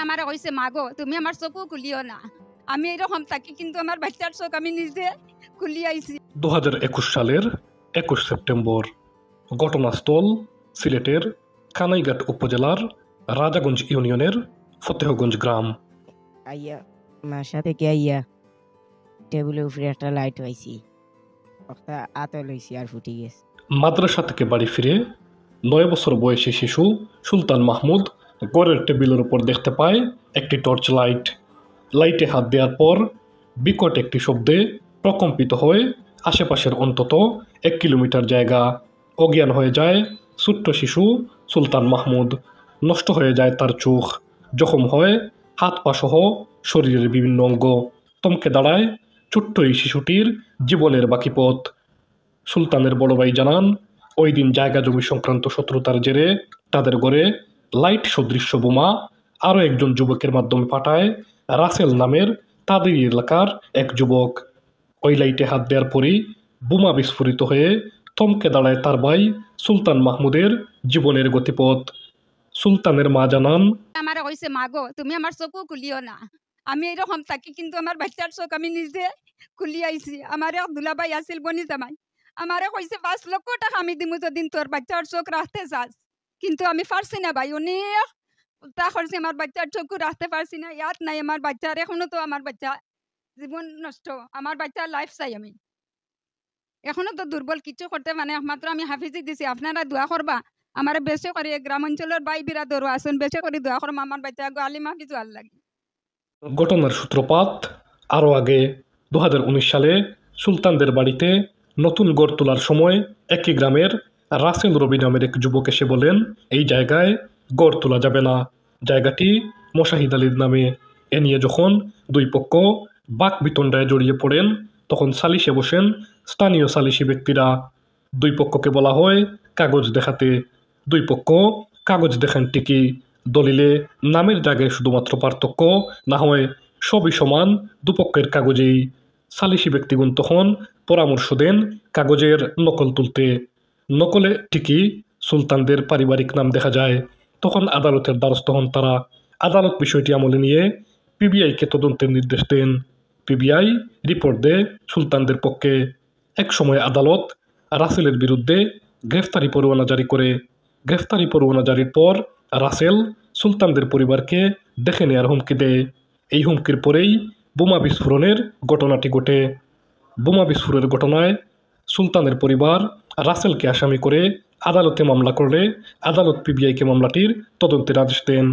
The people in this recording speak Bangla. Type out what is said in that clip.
আমার কইছে মাগো তুমি আমার চোখও খুলিও না, আমি এরকম থাকি কিন্তু আমার বাচ্চার চোখ আমি নিজে খুলি আইছি। 2021 সালের 21 সেপ্টেম্বর ঘটনাস্থল সিলেটের কানাইঘাট উপজেলার রাজাগঞ্জ ইউনিয়নের ফতেহগঞ্জ গ্রাম। আইয়া মাসা থেকে আইয়া টেবিলের উপরে একটা লাইট পাইছি, একটা আতো লইছি আর ফুটি গেছে। মাদ্রাসা থেকে বাড়ি ফিরে 9 বছর বয়সী শিশু সুলতান মাহমুদ ঘরের টেবিলের উপর দেখতে পায় একটি টর্চ লাইট। লাইটে হাত দেওয়ার পর বিকট একটি শব্দে প্রকম্পিত হয়ে আশেপাশের অন্তত 1 কিলোমিটার জায়গা অজ্ঞান হয়ে যায় ছোট্ট শিশু সুলতান মাহমুদ। নষ্ট হয়ে যায় তার চোখ, জখম হয় হাত পা সহ শরীরের বিভিন্ন অঙ্গ। থমকে দাঁড়ায় ছোট্ট এই শিশুটির জীবনের বাকি পথ। সুলতানের বড় ভাই জানান, ওই দিন জায়গা জমি সংক্রান্ত শত্রুতার জেরে তাদের ঘরে লাইট সদৃশ্য বোমা আরও একজন যুবকের মাধ্যমে পাঠায় রাসেল নামের তাদের এলাকার এক যুবক। ওই লাইটে হাত দেওয়ার পরই বোমা বিস্ফোরিত হয়ে থমকে দাঁড়ায় তার ভাই সুলতান মাহমুদের জীবনের গতিপথ। সুলতানের মা জানান, আমার কইছে মাগো তুমি আমার চোখও খুলিও না, আমি এরকম থাকি কিন্তু আমার বাচ্চার চোখ আমি নিজে খুলি আইছি। আমার এক দুলাভাই আছিল বনি জামাই, আমারে কইছে 5 লক্ষ টাকা আমি দিমু যদিন তোর বাচ্চার চোখ রাখতে চাস, কিন্তু আমি পারছি না ভাই, অনেক তা করছি আমার বাচ্চার চোখও রাখতে পারছি না। ইয়াদ নাই আমার বাচ্চার, এখনো তো আমার বাচ্চা জীবন নষ্ট, আমার বাচ্চার লাইফ চাই আমি, এখনো তো দুর্বল, কিছু করতে মানে একমাত্র আমি হাফিজি দিছি। আপনারা দোয়া করবা আমার বেশি করে গ্রাম অঞ্চলের ভাই বিরাদরও আসুন, বেশি করে দোয়া করবা আমার বাচ্চা গো আলিম হাফিজ ভাল লাগে। ঘটনার সূত্রপাত আরও আগে 2019 সালে সুলতানদের বাড়িতে নতুন গড় তোলার সময় একই গ্রামের রাসেল রবি নামের এক যুবক এসে বলেন এই জায়গায় গড় তোলা যাবে না, জায়গাটি মোশাহিদ আলীর নামে। এ নিয়ে যখন দুই পক্ষ বাক বিতণ্ডায় জড়িয়ে পড়েন তখন সালিশে বসেন স্থানীয় সালিশি ব্যক্তিরা। দুই পক্ষকে বলা হয় কাগজ দেখাতে। দুই পক্ষ কাগজ দেখান ঠিকই, দলিলে নামের জায়গায় শুধুমাত্র পার্থক্য, না হয় সবই সমান দুপক্ষের কাগজেই। সালিশি ব্যক্তিগণ তখন পরামর্শ দেন কাগজের নকল তুলতে। নকলে ঠিকই সুলতানদের পারিবারিক নাম দেখা যায়। তখন আদালতের দ্বারস্থ হন তারা। আদালত বিষয়টি আমলে নিয়ে পিবিআইকে তদন্তের নির্দেশ দেন। পিবিআই রিপোর্ট দেয় সুলতানদের পক্ষে। এক সময় আদালত রাসেলের বিরুদ্ধে গ্রেফতারি পরোয়ানা জারি করে। গ্রেফতারি পরোয়ানা জারির পর রাসেল সুলতানদের পরিবারকে দেখে নেয়ার হুমকি দেয়। এই হুমকির পরেই বোমা বিস্ফোরণের ঘটনাটি ঘটে। বোমা বিস্ফোরণের ঘটনায় সুলতানের পরিবার রাসেলকে আসামি করে আদালতে মামলা করলে আদালত পিবিআইকে মামলাটির তদন্তের আদেশ দেন।